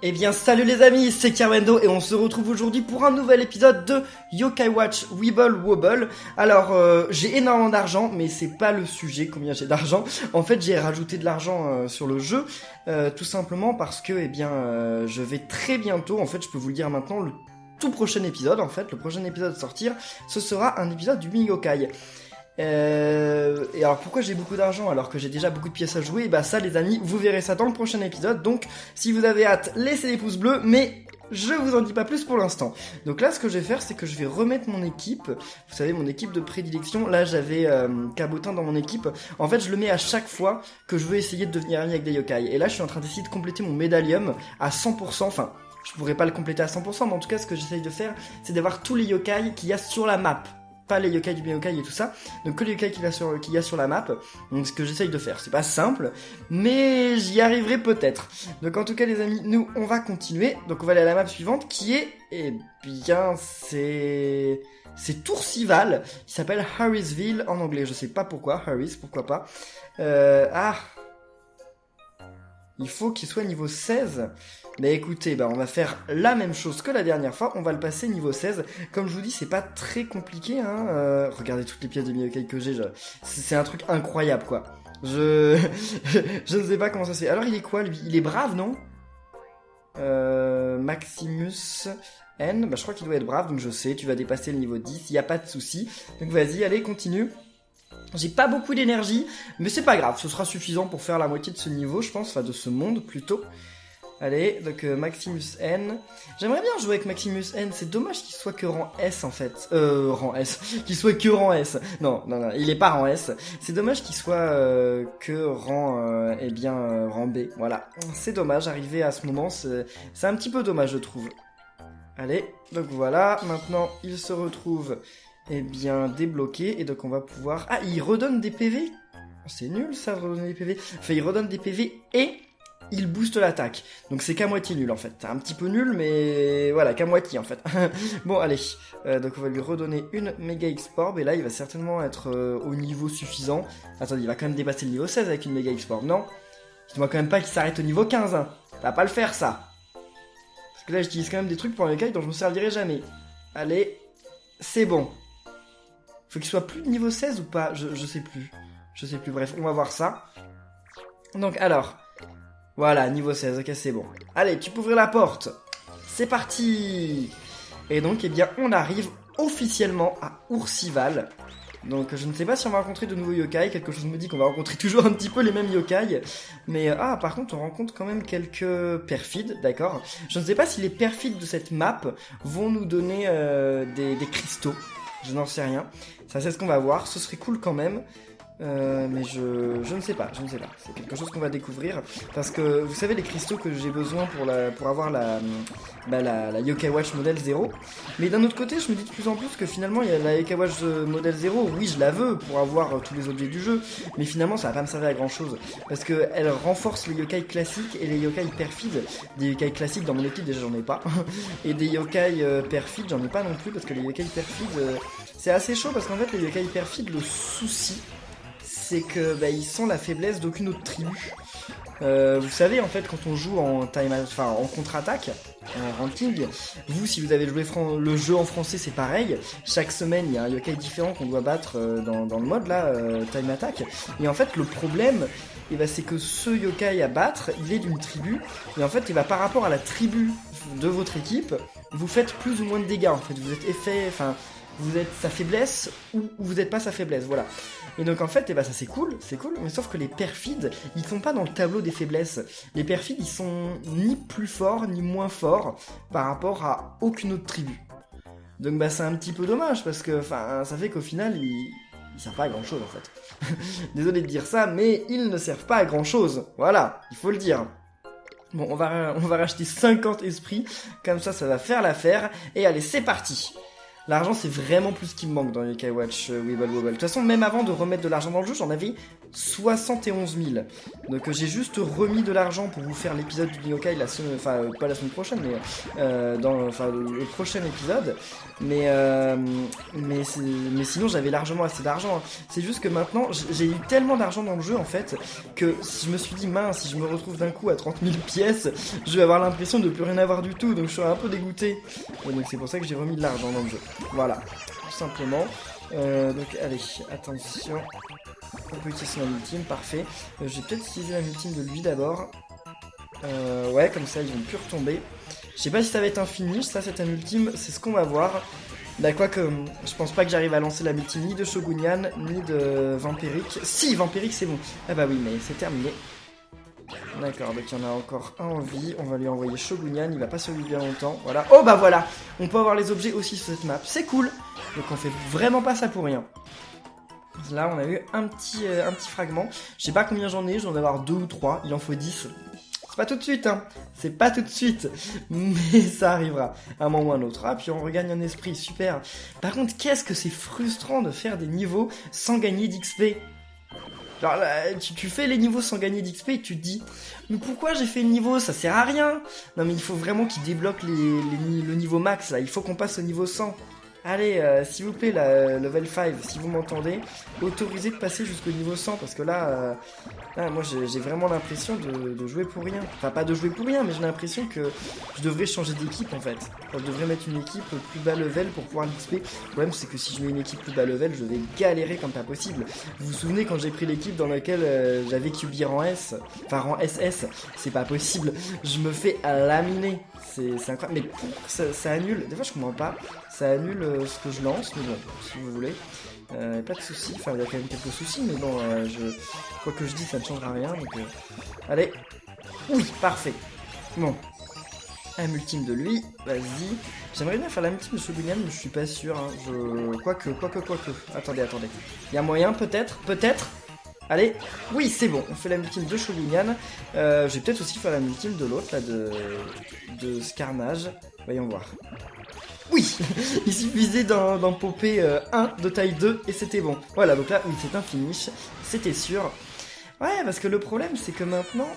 Eh bien salut les amis, c'est Carwendo et on se retrouve aujourd'hui pour un nouvel épisode de Yokai Watch Weeble Wobble. Alors j'ai énormément d'argent mais c'est pas le sujet combien j'ai d'argent. En fait j'ai rajouté de l'argent sur le jeu tout simplement parce que je vais très bientôt, en fait je peux vous le dire maintenant, le tout prochain épisode en fait, le prochain épisode à sortir, ce sera un épisode du Mi-Yokai. Et alors pourquoi j'ai beaucoup d'argent alors que j'ai déjà beaucoup de pièces à jouer? Bah ça les amis, vous verrez ça dans le prochain épisode. Donc si vous avez hâte, laissez les pouces bleus, mais je vous en dis pas plus pour l'instant. Donc là ce que je vais faire, c'est que je vais remettre mon équipe. Vous savez, mon équipe de prédilection. Là j'avais Cabotin dans mon équipe. En fait je le mets à chaque fois que je veux essayer de devenir ami avec des yokai. Et là je suis en train d'essayer de compléter mon médallium à 100%. Enfin, je pourrais pas le compléter à 100%, mais en tout cas ce que j'essaye de faire, c'est d'avoir tous les yokai qu'il y a sur la map. Pas les yokai du Mi-Yokai et tout ça, donc que les yokai qu'il y a sur la map. Donc ce que j'essaye de faire, c'est pas simple, mais j'y arriverai peut-être. Donc en tout cas les amis, nous on va continuer. Donc on va aller à la map suivante qui est, c'est Toursival, qui s'appelle Harrisville en anglais. Je sais pas pourquoi, Harris, pourquoi pas. Il faut qu'il soit niveau 16. Mais écoutez, on va faire la même chose que la dernière fois, on va le passer niveau 16. Comme je vous dis, c'est pas très compliqué, hein. Regardez toutes les pièces de Mi-Yokai que j'ai, c'est un truc incroyable, quoi. Je ne sais pas comment ça se fait. Alors il est quoi, lui? Il est brave, non? Maximus N, je crois qu'il doit être brave, donc je sais, tu vas dépasser le niveau 10, y a pas de souci. Donc vas-y, allez, continue. J'ai pas beaucoup d'énergie, mais c'est pas grave, ce sera suffisant pour faire la moitié de ce niveau, je pense, enfin de ce monde plutôt. Allez, donc Maximus N. J'aimerais bien jouer avec Maximus N, c'est dommage qu'il soit que rang S en fait. Rang S. Qu'il soit que rang S. Non, il est pas rang S. C'est dommage qu'il soit que rang, rang B. Voilà. C'est dommage, arrivé à ce moment, c'est un petit peu dommage je trouve. Allez, donc voilà, maintenant il se retrouve débloqué, et donc on va pouvoir... Ah, il redonne des PV? C'est nul ça, de redonner des PV. Enfin, il redonne des PV et il booste l'attaque. Donc c'est qu'à moitié nul en fait. C'est un petit peu nul, mais voilà, qu'à moitié en fait. Bon, allez. Donc on va lui redonner une méga X-Orb, et là il va certainement être au niveau suffisant. Attendez, il va quand même dépasser le niveau 16 avec une méga X-Orb, non? Dis-moi quand même pas qu'il s'arrête au niveau 15, hein. Ça va pas le faire ça. Parce que là j'utilise quand même des trucs pour un yokai dont je me servirai jamais. Allez, c'est bon. Faut qu'il soit plus de niveau 16 ou pas? Je sais plus. Je sais plus, bref, on va voir ça. Donc alors, voilà, niveau 16, ok, c'est bon. Allez, tu peux ouvrir la porte. C'est parti. Et donc, on arrive officiellement à Oursival. Donc, je ne sais pas si on va rencontrer de nouveaux yokai. Quelque chose me dit qu'on va rencontrer toujours un petit peu les mêmes yokai. Mais, par contre, on rencontre quand même quelques perfides, d'accord. Je ne sais pas si les perfides de cette map vont nous donner des cristaux. Je n'en sais rien. Ça, c'est ce qu'on va voir. Ce serait cool quand même. Mais je ne sais pas. C'est quelque chose qu'on va découvrir. Parce que, vous savez, les cristaux que j'ai besoin pour avoir la Yokai Watch Model 0. Mais d'un autre côté, je me dis de plus en plus que finalement, il y a la Yokai Watch Model 0. Oui, je la veux pour avoir tous les objets du jeu. Mais finalement, ça va pas me servir à grand chose. Parce que elle renforce les yokai classiques et les yokai perfides. Des yokai classiques dans mon équipe, déjà, j'en ai pas. Et des yokai perfides, j'en ai pas non plus. Parce que les yokai perfides, c'est assez chaud. Parce qu'en fait, les yokai perfides, le souci, c'est que ils sont la faiblesse d'aucune autre tribu. Vous savez, en fait, quand on joue en contre-attaque, en ranking, vous, si vous avez joué le jeu en français, c'est pareil. Chaque semaine, il y a un yokai différent qu'on doit battre dans le mode là, time attack. Et en fait, le problème, c'est que ce yokai à battre, il est d'une tribu. Et en fait, par rapport à la tribu de votre équipe, vous faites plus ou moins de dégâts. En fait, vous êtes vous êtes sa faiblesse ou vous n'êtes pas sa faiblesse, voilà. Et donc en fait, ça c'est cool, mais sauf que les perfides, ils sont pas dans le tableau des faiblesses. Les perfides, ils sont ni plus forts, ni moins forts par rapport à aucune autre tribu. Donc c'est un petit peu dommage, parce que ça fait qu'au final, ils servent pas à grand chose en fait. Désolé de dire ça, mais ils ne servent pas à grand chose, voilà, il faut le dire. Bon, on va racheter 50 esprits, comme ça va faire l'affaire, et allez, c'est parti. L'argent, c'est vraiment plus ce qui me manque dans Yokai Watch Wibble Wobble. De toute façon, même avant de remettre de l'argent dans le jeu, j'en avais 71 000. Donc j'ai juste remis de l'argent pour vous faire l'épisode du Yokai, pas la semaine prochaine, mais le prochain épisode. Mais sinon, j'avais largement assez d'argent. Hein. C'est juste que maintenant, j'ai eu tellement d'argent dans le jeu, en fait, que je me suis dit, mince, si je me retrouve d'un coup à 30 000 pièces, je vais avoir l'impression de plus rien avoir du tout. Donc je suis un peu dégoûté. Et donc c'est pour ça que j'ai remis de l'argent dans le jeu. Voilà, tout simplement. Donc allez, attention. On peut utiliser la ultime, parfait. Je vais peut-être utiliser la ultime de lui d'abord. Ouais, comme ça ils vont plus retomber. Je sais pas si ça va être un finish, ça c'est un ultime, c'est ce qu'on va voir. Bah quoique, je pense pas que j'arrive à lancer la ultime ni de Shogunyan, ni de Vampiric. Si, Vampiric c'est bon. Ah bah oui, mais c'est terminé. D'accord, donc il y en a encore un en vie. On va lui envoyer Shogunyan, il va pas survivre bien longtemps. Voilà. Oh bah voilà, on peut avoir les objets aussi sur cette map, c'est cool. Donc on fait vraiment pas ça pour rien. Là on a eu un petit fragment. Je sais pas combien j'en ai en avoir 2 ou 3, il en faut 10. C'est pas tout de suite, hein. C'est pas tout de suite. Mais ça arrivera, à un moment ou à un autre. Ah, puis on regagne un esprit, super. Par contre, qu'est-ce que c'est frustrant de faire des niveaux sans gagner d'XP. Genre là, tu fais les niveaux sans gagner d'XP et tu te dis mais pourquoi j'ai fait le niveau, ça sert à rien. Non mais il faut vraiment qu'ils débloquent le niveau max là, il faut qu'on passe au niveau 100. Allez, s'il vous plaît, la level 5, si vous m'entendez, autorisez de passer jusqu'au niveau 100 parce que là moi j'ai vraiment l'impression de jouer pour rien. Enfin pas de jouer pour rien, mais j'ai l'impression que je devrais changer d'équipe en fait. Enfin, je devrais mettre une équipe plus bas level pour pouvoir l'XP. Le problème c'est que si je mets une équipe plus bas level, je vais galérer comme pas possible. Vous vous souvenez quand j'ai pris l'équipe dans laquelle j'avais QB rang S, enfin rang SS, c'est pas possible. Je me fais laminer. C'est incroyable. Mais ça annule, des fois je comprends pas, ça annule ce que je lance, mais bon, si vous voulez. Pas de soucis, enfin il y a quand même quelques soucis, mais bon, quoi que je dis, ça ne changera rien, donc allez, oui, parfait, bon, un ultime de lui, vas-y, j'aimerais bien faire la ultime de Shogunyan, mais je suis pas sûr, hein. Quoique, attendez, il y a moyen, peut-être, allez, oui, c'est bon, on fait la ultime de Shogunyan, je vais peut-être aussi faire la ultime de l'autre, là, de Scarnage, voyons voir. Oui, il suffisait d'en popper un de taille 2 et c'était bon. Voilà, donc là, oui, c'est un finish, c'était sûr. Ouais, parce que le problème, c'est que maintenant,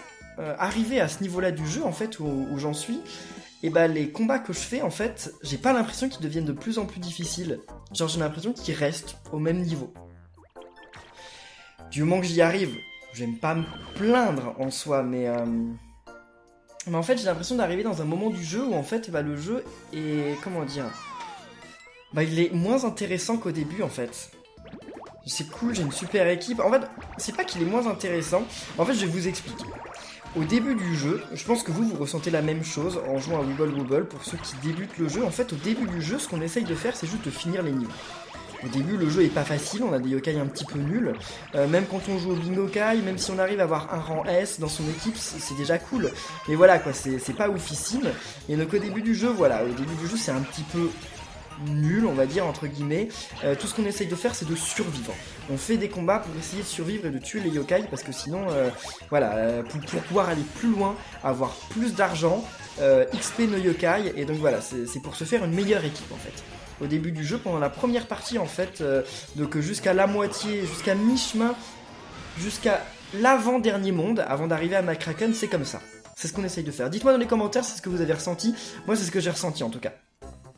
arrivé à ce niveau-là du jeu, en fait, où j'en suis, et bah les combats que je fais, en fait, j'ai pas l'impression qu'ils deviennent de plus en plus difficiles. Genre, j'ai l'impression qu'ils restent au même niveau. Du moment que j'y arrive, j'aime pas me plaindre en soi, mais en fait, j'ai l'impression d'arriver dans un moment du jeu où en fait, bah, le jeu est, comment dire, bah, il est moins intéressant qu'au début en fait. C'est cool, j'ai une super équipe. En fait, c'est pas qu'il est moins intéressant. En fait, je vais vous expliquer. Au début du jeu, je pense que vous ressentez la même chose en jouant à Wibble Wobble. Pour ceux qui débutent le jeu, en fait, au début du jeu, ce qu'on essaye de faire, c'est juste de finir les niveaux. Au début, le jeu est pas facile, on a des yokai un petit peu nuls. Même quand on joue au Bingokai, même si on arrive à avoir un rang S dans son équipe, c'est déjà cool. Mais voilà, quoi, c'est pas oufissime. Et donc au début du jeu, voilà, au début du jeu, c'est un petit peu nul, on va dire, entre guillemets. Tout ce qu'on essaye de faire, c'est de survivre. On fait des combats pour essayer de survivre et de tuer les yokai, parce que sinon, voilà, pour pouvoir aller plus loin, avoir plus d'argent, XP nos yokai, et donc voilà, c'est pour se faire une meilleure équipe, en fait. Au début du jeu, pendant la première partie en fait, donc jusqu'à la moitié, jusqu'à mi-chemin, jusqu'à l'avant-dernier monde, avant d'arriver à McCracken, c'est comme ça. C'est ce qu'on essaye de faire. Dites-moi dans les commentaires si c'est ce que vous avez ressenti. Moi, c'est ce que j'ai ressenti en tout cas.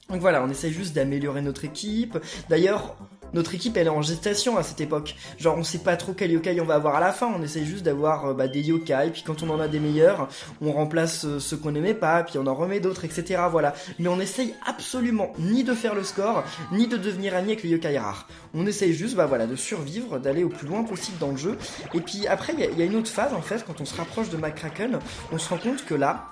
Donc voilà, on essaye juste d'améliorer notre équipe. D'ailleurs, notre équipe, elle est en gestation à cette époque. Genre, on sait pas trop quel yokai on va avoir à la fin. On essaye juste d'avoir des yokai. Puis quand on en a des meilleurs, on remplace ceux qu'on aimait pas. Puis on en remet d'autres, etc. Voilà. Mais on essaye absolument ni de faire le score, ni de devenir ami avec les yokai rares. On essaye juste, voilà, de survivre, d'aller au plus loin possible dans le jeu. Et puis après, il y a une autre phase, en fait, quand on se rapproche de McCracken, on se rend compte que là,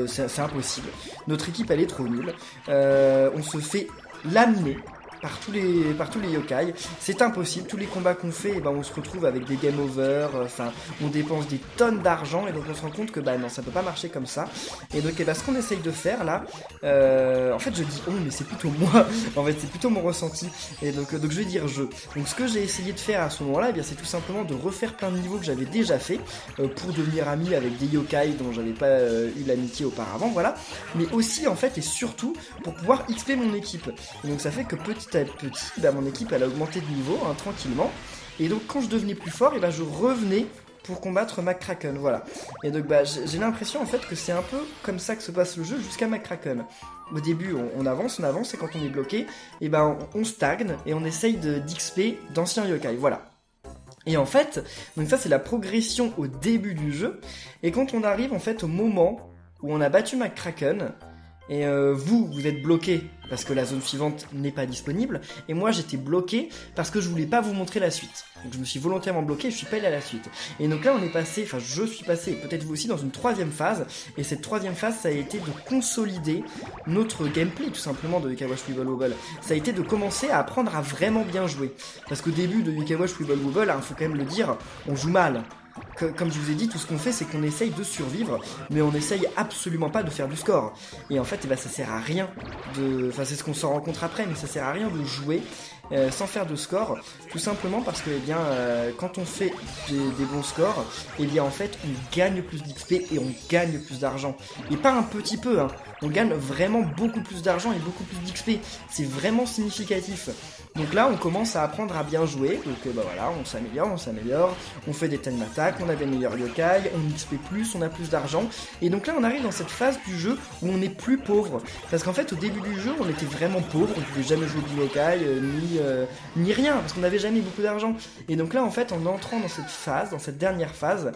c'est impossible. Notre équipe, elle est trop nulle. On se fait laminer. tous les yokai. C'est impossible, tous les combats qu'on fait, eh ben, on se retrouve avec des game over, enfin on dépense des tonnes d'argent et donc on se rend compte que bah non, ça peut pas marcher comme ça. Et donc ce qu'on essaye de faire là, en fait je dis mais c'est plutôt moi, en fait c'est plutôt mon ressenti. Et donc je vais dire je. Donc ce que j'ai essayé de faire à ce moment-là, eh bien c'est tout simplement de refaire plein de niveaux que j'avais déjà fait pour devenir ami avec des yokai dont j'avais pas eu l'amitié auparavant, voilà. Mais aussi en fait et surtout pour pouvoir XP mon équipe. Et donc ça fait que petit à petit, bah, mon équipe elle a augmenté de niveau tranquillement. Et donc quand je devenais plus fort, et bah, je revenais pour combattre McCracken, voilà. Et donc bah, j'ai l'impression en fait que c'est un peu comme ça que se passe le jeu jusqu'à McCracken. Au début on avance, et quand on est bloqué, et ben on stagne et on essaye d'XP d'anciens yokai, voilà. Et en fait, donc ça c'est la progression au début du jeu, et quand on arrive en fait au moment où on a battu McCracken, et vous êtes bloqué parce que la zone suivante n'est pas disponible, et moi j'étais bloqué parce que je voulais pas vous montrer la suite. Donc je me suis volontairement bloqué et je suis pas allé à la suite. Et donc là on est passé, enfin je suis passé, peut-être vous aussi, dans une troisième phase, et cette troisième phase ça a été de consolider notre gameplay tout simplement de Yuka Watch Wibble Wobble. Ça a été de commencer à apprendre à vraiment bien jouer. Parce qu'au début de Yuka Watch Wibble Wobble, faut quand même le dire, on joue mal. Comme je vous ai dit, tout ce qu'on fait c'est qu'on essaye de survivre, mais on essaye absolument pas de faire du score. Et en fait, ça sert à rien de... Enfin, c'est ce qu'on s'en rend compte après, mais ça sert à rien de jouer sans faire de score, tout simplement parce que quand on fait des bons scores, en fait on gagne plus d'XP et on gagne plus d'argent. Et pas un petit peu, on gagne vraiment beaucoup plus d'argent et beaucoup plus d'XP. C'est vraiment significatif. Donc là on commence à apprendre à bien jouer, donc voilà, on s'améliore, on fait des time attack, on a des meilleurs yokai, on XP plus, on a plus d'argent, et donc là on arrive dans cette phase du jeu où on est plus pauvre, parce qu'en fait au début du jeu on était vraiment pauvre, on pouvait jamais jouer du yokai, ni rien, parce qu'on n'avait jamais beaucoup d'argent, et donc là en fait en entrant dans cette phase, dans cette dernière phase,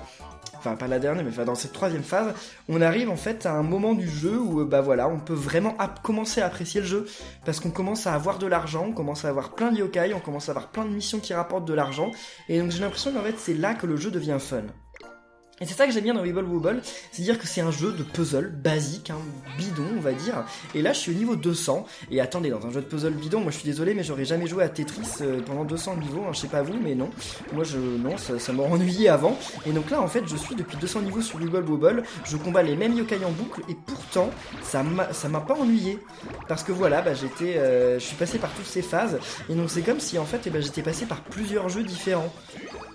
enfin pas la dernière, mais dans cette troisième phase, on arrive en fait à un moment du jeu où voilà, on peut vraiment commencer à apprécier le jeu, parce qu'on commence à avoir de l'argent, on commence à avoir plein de yokai, on commence à avoir plein de missions qui rapportent de l'argent, et donc j'ai l'impression qu'en fait c'est là que le jeu devient fun. Et c'est ça que j'aime bien dans Wibble Wobble, c'est-à-dire que c'est un jeu de puzzle basique, bidon on va dire, et là je suis au niveau 200, et attendez, dans un jeu de puzzle bidon, moi je suis désolé mais j'aurais jamais joué à Tetris pendant 200 niveaux, je sais pas vous mais non, moi ça m'aurait ennuyé avant, et donc là en fait je suis depuis 200 niveaux sur Wibble Wobble, je combats les mêmes yokai en boucle, et pourtant ça m'a pas ennuyé, parce que voilà, je suis passé par toutes ces phases, et donc c'est comme si en fait j'étais passé par plusieurs jeux différents.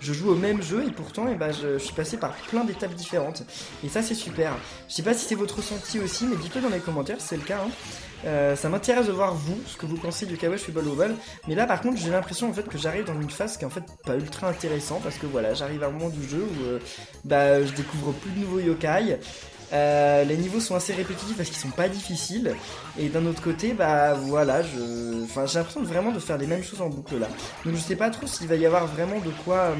Je joue au même jeu et pourtant je suis passé par plein d'étapes différentes. Et ça c'est super. Je sais pas si c'est votre ressenti aussi, mais dites-le dans les commentaires si c'est le cas. Ça m'intéresse de voir vous, ce que vous pensez du Yuka Watch Wibble Wobble. Mais là par contre j'ai l'impression en fait que j'arrive dans une phase qui est en fait pas ultra intéressant, parce que voilà, j'arrive à un moment du jeu où je découvre plus de nouveaux yokai. Les niveaux sont assez répétitifs parce qu'ils sont pas difficiles, et d'un autre côté voilà, j'ai l'impression vraiment de faire les mêmes choses en boucle là, donc je sais pas trop s'il va y avoir vraiment de quoi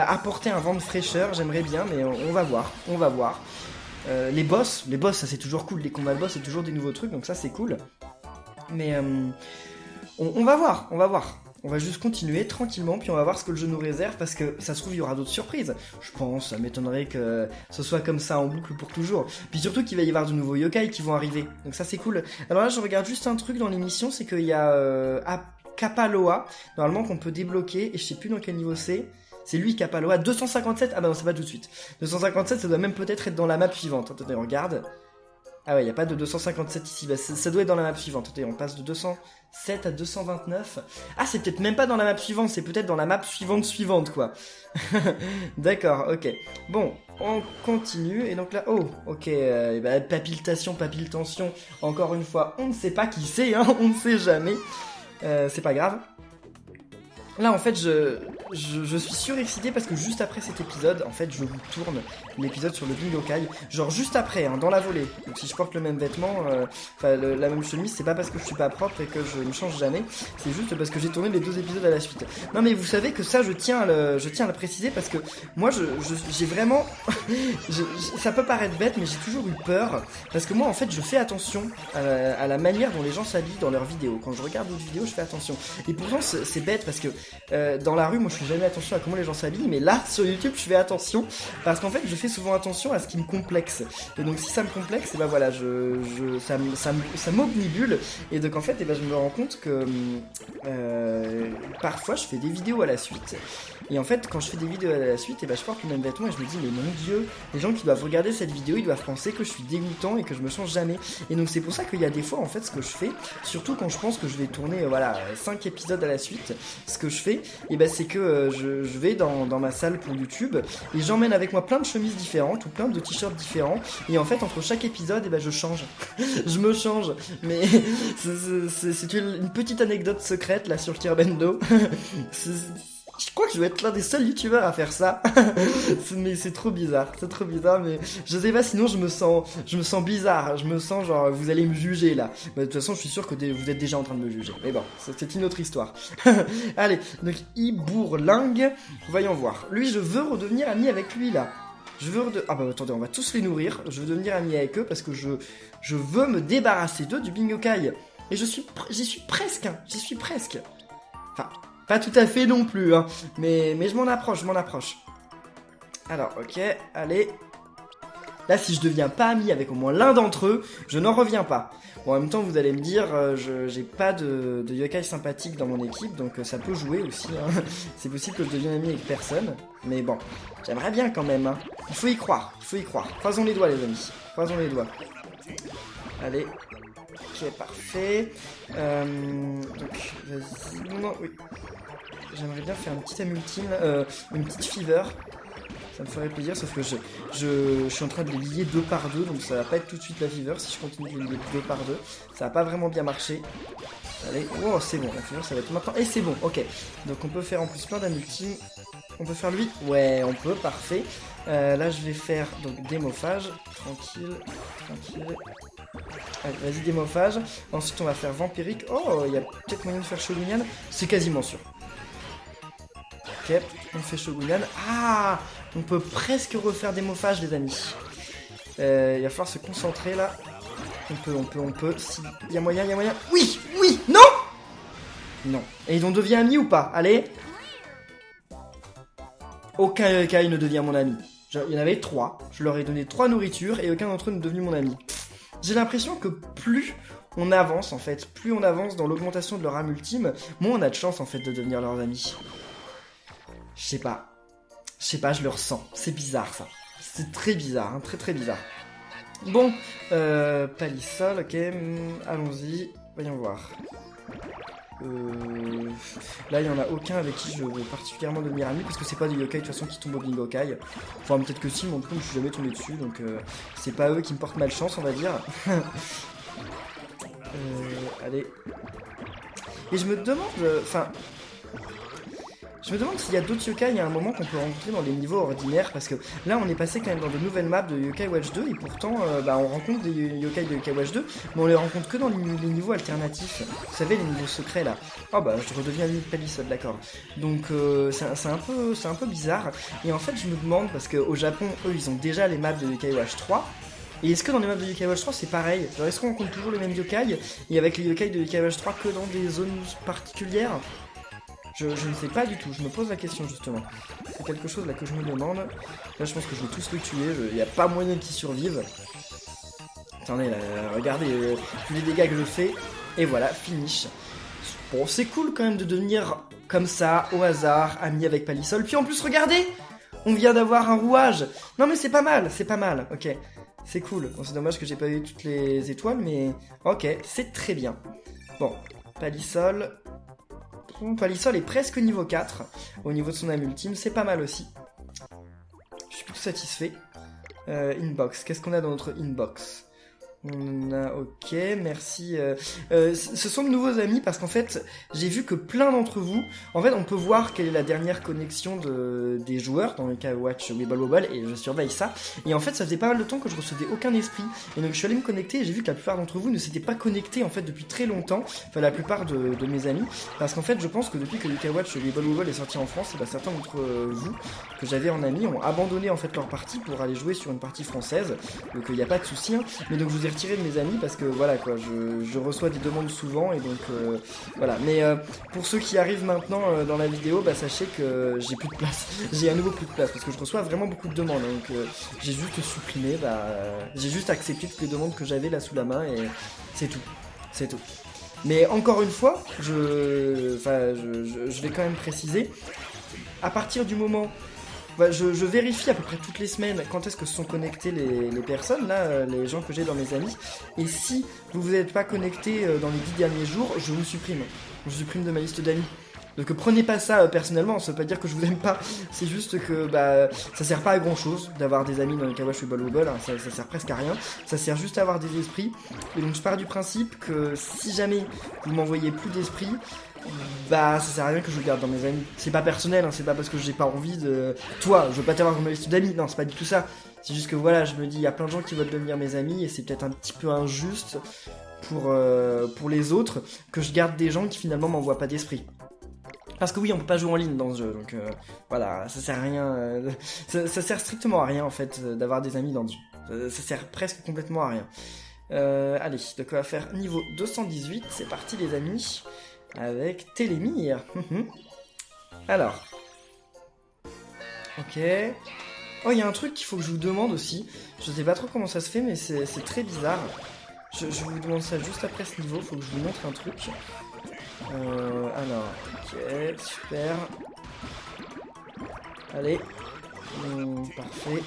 apporter un vent de fraîcheur. J'aimerais bien, mais on va voir. Les boss ça c'est toujours cool, les combats de boss c'est toujours des nouveaux trucs, donc ça c'est cool, mais on va voir. On va juste continuer tranquillement, puis on va voir ce que le jeu nous réserve, parce que ça se trouve il y aura d'autres surprises. Je pense, ça m'étonnerait que ce soit comme ça en boucle pour toujours. Puis surtout qu'il va y avoir de nouveaux yokai qui vont arriver, donc ça c'est cool. Alors là je regarde juste un truc dans l'émission, c'est qu'il y a Kapaloa, normalement qu'on peut débloquer, et je sais plus dans quel niveau c'est. C'est lui Kapaloa, 257, ah bah non c'est pas tout de suite. 257 ça doit même peut-être être dans la map suivante, attendez on regarde. Ah ouais, il n'y a pas de 257 ici, ça doit être dans la map suivante. Attendez, on passe de 207 à 229. Ah, c'est peut-être même pas dans la map suivante, c'est peut-être dans la map suivante, quoi. D'accord, ok. Bon, on continue, et donc là, oh, ok, papiltation, encore une fois, on ne sait pas qui c'est, on ne sait jamais. C'est pas grave. Là en fait je suis surexcité parce que juste après cet épisode, en fait je vous tourne l'épisode sur le Yokai, genre juste après, dans la volée. Donc si je porte le même vêtement, la même chemise, c'est pas parce que je suis pas propre et que je ne change jamais, c'est juste parce que j'ai tourné les 2 épisodes à la suite. Non mais vous savez que ça je tiens à le préciser, parce que moi j'ai vraiment, ça peut paraître bête mais j'ai toujours eu peur, parce que moi en fait je fais attention à la manière dont les gens s'habillent dans leurs vidéos. Quand je regarde d'autres vidéos je fais attention, et pourtant c'est bête parce que dans la rue moi je fais jamais attention à comment les gens s'habillent, mais là, sur YouTube, je fais attention, parce qu'en fait, je fais souvent attention à ce qui me complexe. Et donc, si ça me complexe, et ben voilà, ça m'obnibule, et donc en fait, et ben, je me rends compte que parfois, je fais des vidéos à la suite, et en fait, quand je fais des vidéos à la suite, et ben, je porte le même vêtement, et je me dis, mais mon Dieu, les gens qui doivent regarder cette vidéo, ils doivent penser que je suis dégoûtant, et que je me change jamais. Et donc, c'est pour ça qu'il y a des fois, en fait, ce que je fais, surtout quand je pense que je vais tourner, 5 épisodes à la suite, ce que je fais, et ben, c'est que je vais dans ma salle pour YouTube, et j'emmène avec moi plein de chemises différentes, ou plein de t-shirts différents, et en fait, entre chaque épisode, et ben, je change. Je me change. Mais c'est une petite anecdote secrète, là, sur Kirbendo. Je crois que je vais être l'un des seuls youtubeurs à faire ça. Mais c'est trop bizarre, mais je sais pas, sinon je me sens bizarre, je me sens genre, vous allez me juger là. Mais de toute façon, je suis sûr que vous êtes déjà en train de me juger. Mais bon, c'est une autre histoire. Allez, donc Ibourlingue, voyons voir. Lui, je veux redevenir ami avec lui là. Ah bah attendez, on va tous les nourrir. Je veux devenir ami avec eux parce que je veux me débarrasser d'eux du Bingokai. Et j'y suis presque. Enfin, pas tout à fait non plus, hein. Mais je m'en approche. Alors, ok, allez. Là, si je deviens pas ami avec au moins l'un d'entre eux, je n'en reviens pas. Bon, en même temps, vous allez me dire, j'ai pas de yokai sympathique dans mon équipe, donc ça peut jouer aussi, hein. C'est possible que je devienne ami avec personne. Mais bon, j'aimerais bien quand même, hein. Il faut y croire. Croisons les doigts, les amis. Allez. Ok, parfait. Donc, vas-y. Non, oui. J'aimerais bien faire un petit Amultime, une petite Fever. Ça me ferait plaisir, sauf que je suis en train de les lier 2 par 2, donc ça va pas être tout de suite la Fever si je continue de les lier 2 par 2. Ça va pas vraiment bien marcher. Allez, oh c'est bon, la Fever ça va être maintenant. Et c'est bon, ok. Donc on peut faire en plus plein d'Amultime. On peut faire lui. Ouais, on peut, parfait. Là je vais faire donc démophage. Tranquille. Allez, vas-y, démophage. Ensuite on va faire vampirique. Oh, il y a peut-être moyen de faire Shogunyan. C'est quasiment sûr. Ok, on fait Shogunyan. Ah, on peut presque refaire démophage, les amis. Il va falloir se concentrer là. On peut. Si il y a moyen. Oui, non. Et ils ont devient amis ou pas? Allez. Aucun yokai ne devient mon ami. Il y en avait 3. Je leur ai donné 3 nourritures et aucun d'entre eux n'est devenu mon ami. J'ai l'impression que plus on avance en fait, dans l'augmentation de leur âme ultime, moins on a de chance en fait de devenir leurs amis. Je sais pas, je le ressens. C'est bizarre ça. C'est très bizarre, hein, très bizarre. Bon, Palisol, ok, allons-y, voyons voir. Là, il n'y en a aucun avec qui je veux particulièrement devenir ami, parce que c'est pas des yokai de toute façon qui tombent au Bingokai. Enfin, peut-être que si, mais en tout cas, je suis jamais tombé dessus, donc c'est pas eux qui me portent malchance, on va dire. Allez. Et je me demande, s'il y a d'autres yokai, il y a un moment qu'on peut rencontrer dans les niveaux ordinaires, parce que là on est passé quand même dans de nouvelles maps de Yokai Watch 2, et pourtant on rencontre des yokai de Yokai Watch 2, mais on les rencontre que dans les niveaux alternatifs. Vous savez, les niveaux secrets là. Oh bah je redeviens ami de Palisade, d'accord. Donc c'est un peu bizarre, et en fait je me demande, parce qu'au Japon, eux ils ont déjà les maps de Yokai Watch 3, et est-ce que dans les maps de Yokai Watch 3 c'est pareil? Genre est-ce qu'on rencontre toujours les mêmes yokai, et avec les yokai de Yokai Watch 3 que dans des zones particulières? Je ne sais pas du tout, je me pose la question justement. C'est quelque chose là que je me demande. Là je pense que je vais tous les tuer, il n'y a pas moyen qu'ils survivent. Attendez là, regardez les dégâts que je fais. Et voilà, finish. Bon, c'est cool quand même de devenir comme ça, au hasard, ami avec Palisol. Puis en plus, regardez, on vient d'avoir un rouage. Non mais c'est pas mal, ok. C'est cool. Bon, c'est dommage que j'ai pas eu toutes les étoiles, mais ok, c'est très bien. Bon, Palisol... Palisol est presque niveau 4 au niveau de son âme ultime, c'est pas mal aussi. Je suis plutôt satisfait. Inbox, qu'est-ce qu'on a dans notre inbox? On a, ok, merci. Ce sont de nouveaux amis parce qu'en fait, j'ai vu que plein d'entre vous, en fait, on peut voir quelle est la dernière connexion des joueurs dans le cas Watch Wibble Wobble et je surveille ça. Et en fait, ça faisait pas mal de temps que je recevais aucun esprit. Et donc, je suis allé me connecter et j'ai vu que la plupart d'entre vous ne s'étaient pas connectés en fait depuis très longtemps. Enfin, la plupart de mes amis. Parce qu'en fait, je pense que depuis que le Watch Wibble Wobble est sorti en France, et ben, certains d'entre vous que j'avais en ami ont abandonné en fait leur partie pour aller jouer sur une partie française. Donc, il n'y a pas de souci. Hein. Mais donc, je vous ai retiré de mes amis parce que voilà quoi, je reçois des demandes souvent et donc voilà. Mais pour ceux qui arrivent maintenant dans la vidéo, bah sachez que j'ai plus de place. J'ai à nouveau plus de place parce que je reçois vraiment beaucoup de demandes. Donc j'ai juste supprimé, j'ai juste accepté toutes les demandes que j'avais là sous la main et c'est tout. C'est tout. Mais encore une fois, je vais quand même préciser, à partir du moment... je vérifie à peu près toutes les semaines quand est-ce que se sont connectés les personnes, là, les gens que j'ai dans mes amis. Et si vous vous êtes pas connectés dans les 10 derniers jours, je vous supprime. Je vous supprime de ma liste d'amis. Donc prenez pas ça personnellement, ça veut pas dire que je vous aime pas, c'est juste que ça sert pas à grand chose d'avoir des amis dans les Kawash Wibble Wobble, hein, ça sert presque à rien, ça sert juste à avoir des esprits. Et donc je pars du principe que si jamais vous m'envoyez plus d'esprits, ça sert à rien que je vous garde dans mes amis. C'est pas personnel, hein, c'est pas parce que j'ai pas envie de... Toi, je veux pas t'avoir dans ma liste d'amis, non c'est pas du tout ça. C'est juste que voilà, je me dis, il y a plein de gens qui veulent devenir mes amis et c'est peut-être un petit peu injuste pour les autres que je garde des gens qui finalement m'envoient pas d'esprit. Parce que oui, on peut pas jouer en ligne dans ce jeu, donc voilà, ça sert à rien, ça sert strictement à rien en fait d'avoir des amis dans ce jeu. Ça sert presque complètement à rien. Allez, donc on va faire niveau 218, c'est parti les amis, avec Télémire. Alors, ok. Oh, il y a un truc qu'il faut que je vous demande aussi, je sais pas trop comment ça se fait, mais c'est très bizarre. Je vous demande ça juste après ce niveau, faut que je vous montre un truc. Alors, ok, super. Allez. Parfait.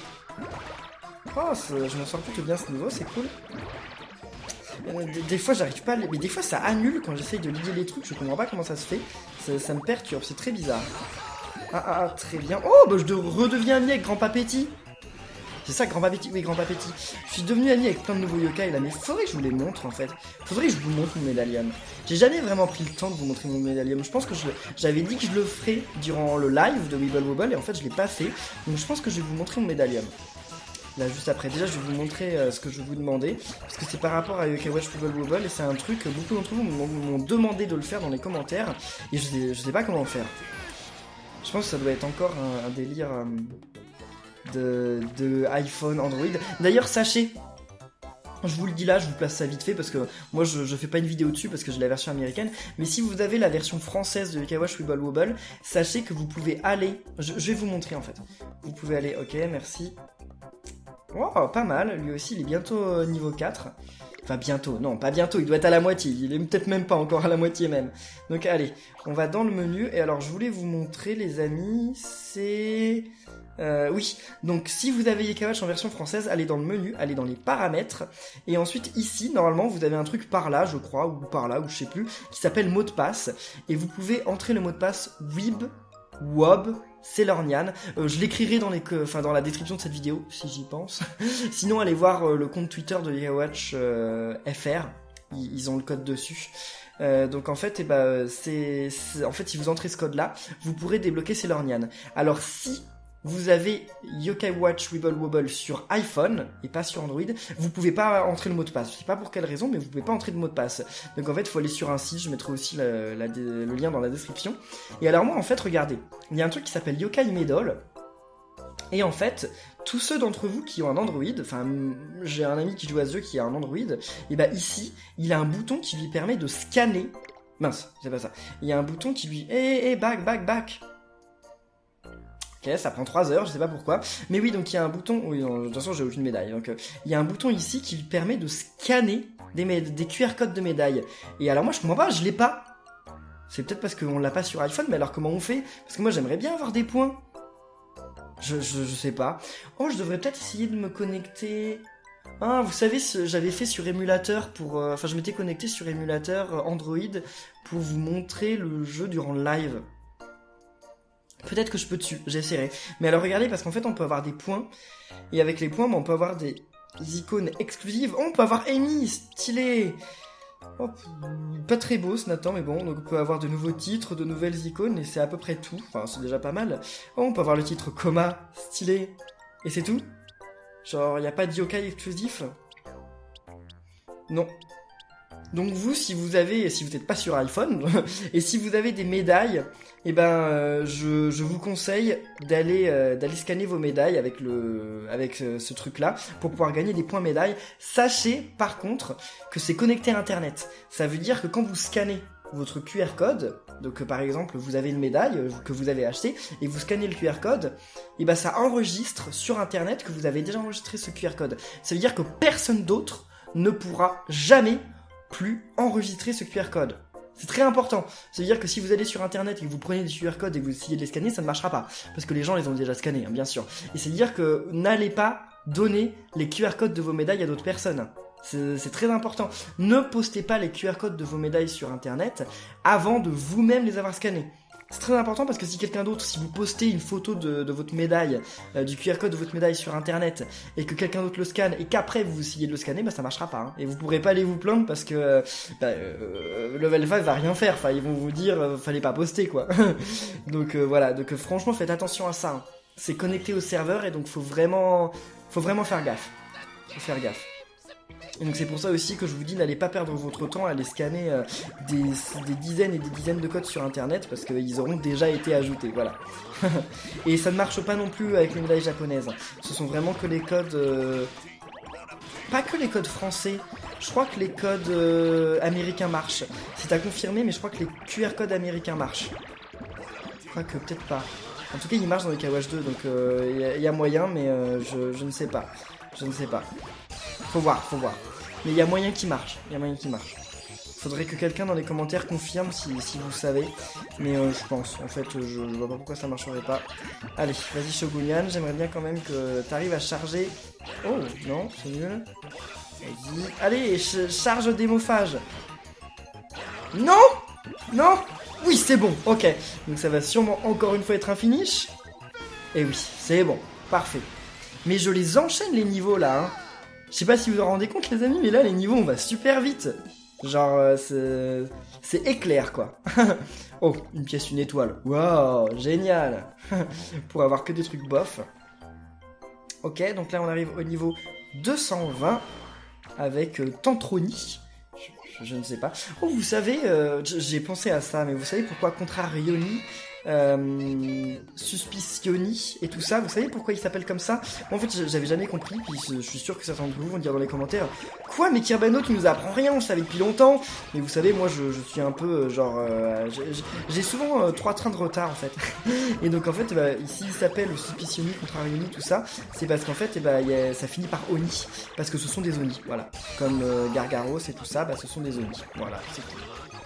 Oh, je m'en sors plutôt bien ce niveau, c'est cool. Des fois, j'arrive pas à... Mais des fois, ça annule quand j'essaye de lier les trucs, je comprends pas comment ça se fait. Ça me perturbe, c'est très bizarre. Très bien. Oh, je redeviens ami avec Grand Papéti. C'est ça, Grand Papéti, oui, Grand Papéti. Je suis devenu ami avec plein de nouveaux yokai là, mais faudrait que je vous les montre en fait. Faudrait que je vous montre mon médaillum. J'ai jamais vraiment pris le temps de vous montrer mon médaillum. Je pense que j'avais dit que je le ferais durant le live de Wibble Wobble et en fait je l'ai pas fait. Donc je pense que je vais vous montrer mon médaillum. Là juste après, déjà je vais vous montrer ce que je vais vous demander. Parce que c'est par rapport à Yokai Watch Wibble Wobble et c'est un truc que beaucoup d'entre vous m'ont demandé de le faire dans les commentaires. Et je sais pas comment faire. Je pense que ça doit être encore un délire... de iPhone, Android. D'ailleurs, sachez, je vous le dis là, je vous place ça vite fait parce que moi je fais pas une vidéo dessus parce que j'ai la version américaine. Mais si vous avez la version française de Yokai Watch Wibble Wobble, sachez que vous pouvez aller. Je vais vous montrer en fait. Vous pouvez aller, ok, merci. Wow, pas mal. Lui aussi, il est bientôt niveau 4. Enfin, bientôt, non, pas bientôt, il doit être à la moitié. Il est peut-être même pas encore à la moitié même. Donc, allez, on va dans le menu. Et alors, je voulais vous montrer, les amis, c'est... oui, donc si vous avez Yokai Watch en version française, allez dans le menu, allez dans les paramètres, et ensuite ici, normalement, vous avez un truc par là, je crois, ou par là, ou je sais plus, qui s'appelle mot de passe, et vous pouvez entrer le mot de passe WIB, Sailor Nyan. Je l'écrirai dans dans la description de cette vidéo, si j'y pense. Sinon, allez voir le compte Twitter de Yokai Watch FR, ils ont le code dessus. Donc en fait, en fait, si vous entrez ce code-là, vous pourrez débloquer Sailor Nyan. Alors si vous avez Yokai Watch Wibble Wobble sur iPhone et pas sur Android, vous pouvez pas entrer le mot de passe. Je sais pas pour quelle raison, mais vous pouvez pas entrer de mot de passe. Donc en fait, il faut aller sur un site, je mettrai aussi le lien dans la description. Et alors moi, en fait, regardez, il y a un truc qui s'appelle Yokai Medal. Et en fait, tous ceux d'entre vous qui ont un Android, enfin, j'ai un ami qui joue à ce jeu qui a un Android, et ici, il a un bouton qui lui permet de scanner... Mince, c'est pas ça. Il y a un bouton qui lui... back. Ok, ça prend 3 heures, je sais pas pourquoi. Mais oui, donc il y a un bouton... Oui, non, de toute façon, j'ai aucune médaille. Donc, il y a un bouton ici qui lui permet de scanner des QR codes de médailles. Et alors moi, je comprends pas, je l'ai pas. C'est peut-être parce qu'on l'a pas sur iPhone, mais alors comment on fait? Parce que moi, j'aimerais bien avoir des points. Je sais pas. Oh, je devrais peut-être essayer de me connecter... Ah, vous savez, j'avais fait sur émulateur pour... Enfin, je m'étais connecté sur émulateur Android pour vous montrer le jeu durant le live. Peut-être que je peux dessus, j'essaierai. Mais alors regardez, parce qu'en fait on peut avoir des points, et avec les points, on peut avoir des icônes exclusives. Oh, on peut avoir Amy, stylé. Oh, pas très beau ce Nathan, mais bon, donc on peut avoir de nouveaux titres, de nouvelles icônes, et c'est à peu près tout. Enfin, c'est déjà pas mal. Oh, on peut avoir le titre Coma, stylé. Et c'est tout? Genre, y a pas de yokai exclusif? Non. Donc vous, si vous n'êtes pas sur iPhone, et si vous avez des médailles, eh ben, je vous conseille d'aller scanner vos médailles avec ce truc-là pour pouvoir gagner des points médailles. Sachez par contre que c'est connecté à Internet. Ça veut dire que quand vous scannez votre QR code, donc par exemple vous avez une médaille que vous avez achetée et vous scannez le QR code, et ben ça enregistre sur Internet que vous avez déjà enregistré ce QR code. Ça veut dire que personne d'autre ne pourra jamais plus enregistrer ce QR code. C'est très important. Ça veut dire que si vous allez sur Internet et que vous prenez des QR codes et que vous essayez de les scanner, ça ne marchera pas. Parce que les gens les ont déjà scannés, hein, bien sûr. Et c'est dire que n'allez pas donner les QR codes de vos médailles à d'autres personnes. C'est très important. Ne postez pas les QR codes de vos médailles sur Internet avant de vous-même les avoir scannés. C'est très important parce que si quelqu'un d'autre, si vous postez une photo de votre médaille, du QR code de votre médaille sur Internet, et que quelqu'un d'autre le scanne, et qu'après vous essayez de le scanner, bah ça marchera pas. Hein. Et vous pourrez pas aller vous plaindre parce que Level 5 va rien faire. Enfin, ils vont vous dire, fallait pas poster quoi. Donc voilà. Donc franchement, faites attention à ça. Hein. C'est connecté au serveur et donc faut vraiment faire gaffe. Faut faire gaffe. Et donc c'est pour ça aussi que je vous dis n'allez pas perdre votre temps à aller scanner des dizaines et des dizaines de codes sur Internet parce qu'ils auront déjà été ajoutés, voilà. Et ça ne marche pas non plus avec les médailles japonaises. Ce sont vraiment que les codes... Pas que les codes français, je crois que les codes américains marchent. C'est à confirmer, mais je crois que les QR codes américains marchent. Je crois que peut-être pas. En tout cas, ils marchent dans les KWH 2, donc il y a moyen, mais je ne sais pas. Je ne sais pas. Faut voir. Mais il y a moyen qu'il marche. Faudrait que quelqu'un dans les commentaires confirme si vous savez. Mais je pense. En fait, je vois pas pourquoi ça marcherait pas. Allez, vas-y Shogunian. J'aimerais bien quand même que t'arrives à charger. Oh, non, c'est nul. Vas-y. Allez, charge démophage. Non. Oui, c'est bon. Ok. Donc ça va sûrement encore une fois être un finish. Et oui, c'est bon. Parfait. Mais je les enchaîne les niveaux là, hein. Je sais pas si vous vous en rendez compte les amis, mais là les niveaux on va super vite. Genre c'est éclair quoi. Oh, une pièce, une étoile. Waouh, génial. Pour avoir que des trucs bof. Ok, donc là on arrive au niveau 220 avec Tantroni. Je ne sais pas. Oh, vous savez, j'ai pensé à ça, mais vous savez pourquoi Contrarioni, Suspicioni et tout ça, vous savez pourquoi il s'appelle comme ça? Moi, en fait, j'avais jamais compris, puis je suis sûr que certains d'entre vous vont dire dans les commentaires quoi, mais Kirbano, tu nous apprends rien, on le savait depuis longtemps. Mais vous savez, moi, je suis un peu genre, j'ai souvent 3 trains de retard en fait. Et donc en fait, ici, il s'appelle Suspicioni, Contrarioni, tout ça. C'est parce qu'en fait, ça finit par Oni, parce que ce sont des Oni, voilà. Comme Gargaros et tout ça, ce sont des Oni. Voilà,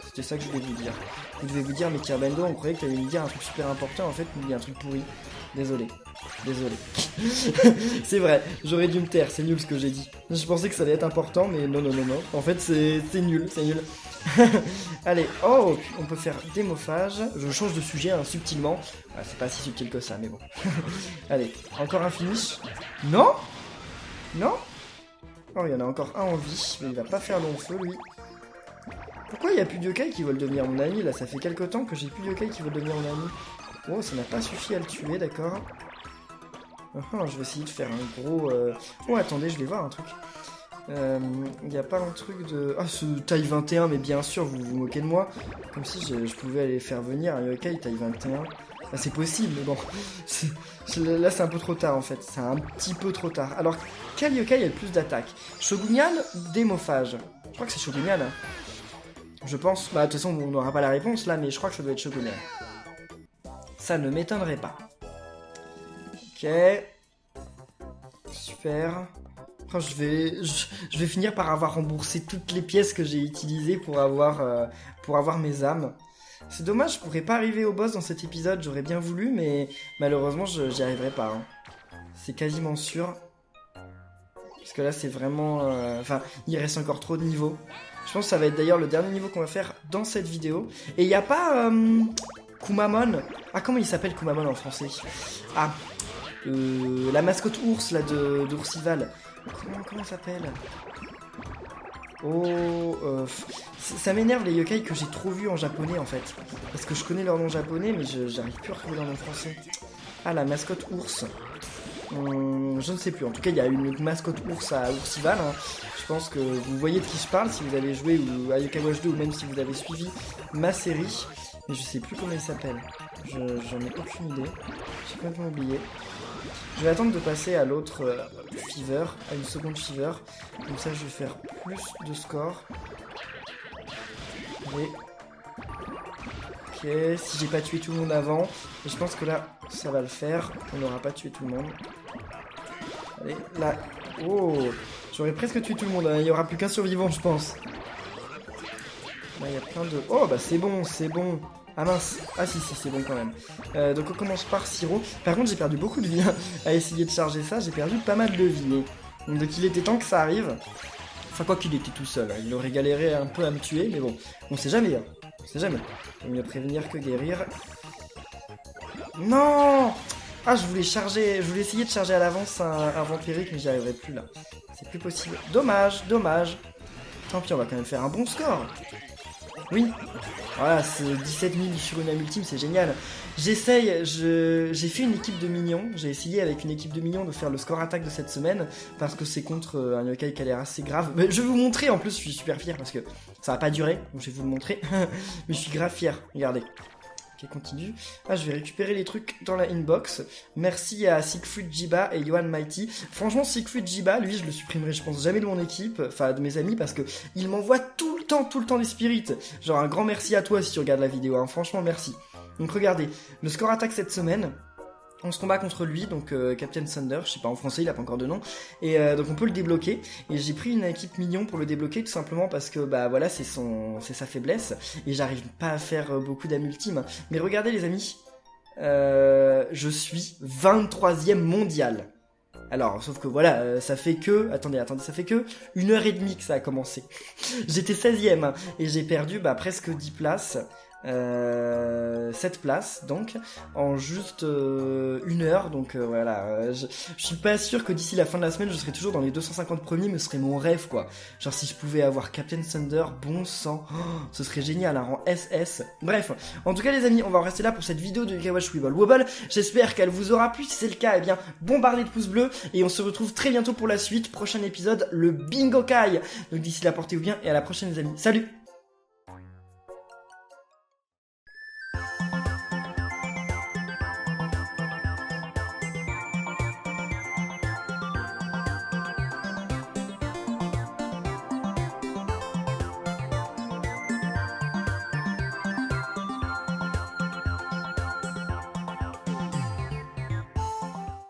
c'était ça que je voulais vous dire. Je devais vous dire, mais Kirbando, on croyait que t'allais me dire un truc super important, en fait, il y a un truc pourri. Désolé. C'est vrai, j'aurais dû me taire, c'est nul ce que j'ai dit. Je pensais que ça allait être important, mais non. En fait, c'est nul. Allez, oh, on peut faire démophage. Je change de sujet hein, subtilement. Ah, c'est pas si subtil que ça, mais bon. Allez, encore un finish. Non. Oh, il y en a encore un en vie, mais il va pas faire long feu, lui. Pourquoi il n'y a plus de yokai qui veulent devenir mon ami? Là, ça fait quelques temps que j'ai plus de yokai qui veulent devenir mon ami. Oh, ça n'a pas suffi à le tuer, d'accord. Je vais essayer de faire un gros... Oh, attendez, je vais voir un truc. Il n'y a pas un truc de... Ah, ce taille 21, mais bien sûr, vous vous moquez de moi. Comme si je pouvais aller faire venir un yokai taille 21. Ah, c'est possible, mais bon. Là, c'est un peu trop tard, en fait. C'est un petit peu trop tard. Alors, quel yokai a le plus d'attaque? Shogunian ou Démophage? Je crois que c'est Shogunian. Hein. Je pense. De toute façon, on n'aura pas la réponse, là, mais je crois que ça doit être Shogunian. Ça ne m'étonnerait pas. Ok. Super. Je vais finir par avoir remboursé toutes les pièces que j'ai utilisées pour avoir mes âmes. C'est dommage, je pourrais pas arriver au boss dans cet épisode, j'aurais bien voulu, mais malheureusement, j'y arriverai pas. Hein. C'est quasiment sûr. Parce que là, c'est vraiment... il reste encore trop de niveaux. Je pense que ça va être d'ailleurs le dernier niveau qu'on va faire dans cette vidéo. Et il n'y a pas... Kumamon. Ah, comment il s'appelle Kumamon en français? Ah, la mascotte ours, là, de Oursival. Comment il s'appelle? Oh, ça m'énerve les yokai que j'ai trop vus en japonais, en fait. Parce que je connais leur nom japonais, mais j'arrive plus à retrouver leur nom français. Ah, la mascotte ours. Je ne sais plus. En tout cas, il y a une mascotte ours à Oursival. Hein. Je pense que vous voyez de qui je parle si vous avez joué à Yokai Watch 2 ou même si vous avez suivi ma série. Mais je sais plus comment il s'appelle. J'en ai aucune idée. J'ai complètement oublié. Je vais attendre de passer à l'autre Fever, à une seconde Fever. Comme ça, je vais faire plus de score. Allez. Ok, si j'ai pas tué tout le monde avant. Et je pense que là, ça va le faire. On n'aura pas tué tout le monde. Allez, là. Oh, j'aurais presque tué tout le monde. Hein. Il n'y aura plus qu'un survivant, je pense. Là, il y a plein de... Oh, bah c'est bon, c'est bon. Ah mince, ah si c'est bon quand même. Donc on commence par Siro. Par contre j'ai perdu beaucoup de vie hein, à essayer de charger ça, j'ai perdu pas mal de vie. Donc il était temps que ça arrive. Enfin quoi qu'il était tout seul, hein. Il aurait galéré un peu à me tuer, mais bon, on sait jamais. Hein. On sait jamais. Il vaut mieux prévenir que guérir. Non. Ah je voulais essayer de charger à l'avance un vampirique, mais j'y arriverai plus là. C'est plus possible. Dommage, dommage. Tant pis, on va quand même faire un bon score. Oui, voilà, c'est 17 000 sur une âme ultime, c'est génial. J'ai fait une équipe de minions, j'ai essayé avec une équipe de minions de faire le score attaque de cette semaine, parce que c'est contre un yokai qui a l'air assez grave. Mais je vais vous montrer, en plus je suis super fier, parce que ça va pas durer, donc je vais vous le montrer. Mais je suis grave fier, regardez. Ok, continue. Ah, je vais récupérer les trucs dans la inbox. Merci à Siegfried Jiba et Yohan Mighty. Franchement, Siegfried Jiba, lui, je le supprimerai, je pense, jamais de mon équipe, enfin de mes amis, parce que il m'envoie tout le temps des spirits. Genre, un grand merci à toi si tu regardes la vidéo, hein. Franchement, merci. Donc, regardez, le score attaque cette semaine. On se combat contre lui, donc Captain Thunder, je sais pas en français, il a pas encore de nom, et donc on peut le débloquer, et j'ai pris une équipe mignon pour le débloquer, tout simplement parce que, bah voilà, c'est sa faiblesse, et j'arrive pas à faire beaucoup d'âmes ultimes, mais regardez les amis, je suis 23e mondial. Alors, sauf que voilà, ça fait que... Attendez, ça fait que 1h30 que ça a commencé. J'étais 16e, hein, et j'ai perdu presque 10 places. 7 places donc en juste 1 heure, donc voilà, je suis pas sûr que d'ici la fin de la semaine je serai toujours dans les 250 premiers, mais ce serait mon rêve quoi. Genre si je pouvais avoir Captain Thunder, bon sang, ce serait génial, un rang SS. Bref, en tout cas les amis, on va en rester là pour cette vidéo de Yokai Watch Wibble Wobble. J'espère qu'elle vous aura plu. Si c'est le cas, eh bien bombardez de pouces bleus et on se retrouve très bientôt pour la suite. Prochain épisode, le Bingo Kai. Donc d'ici là, portez-vous bien et à la prochaine les amis. Salut.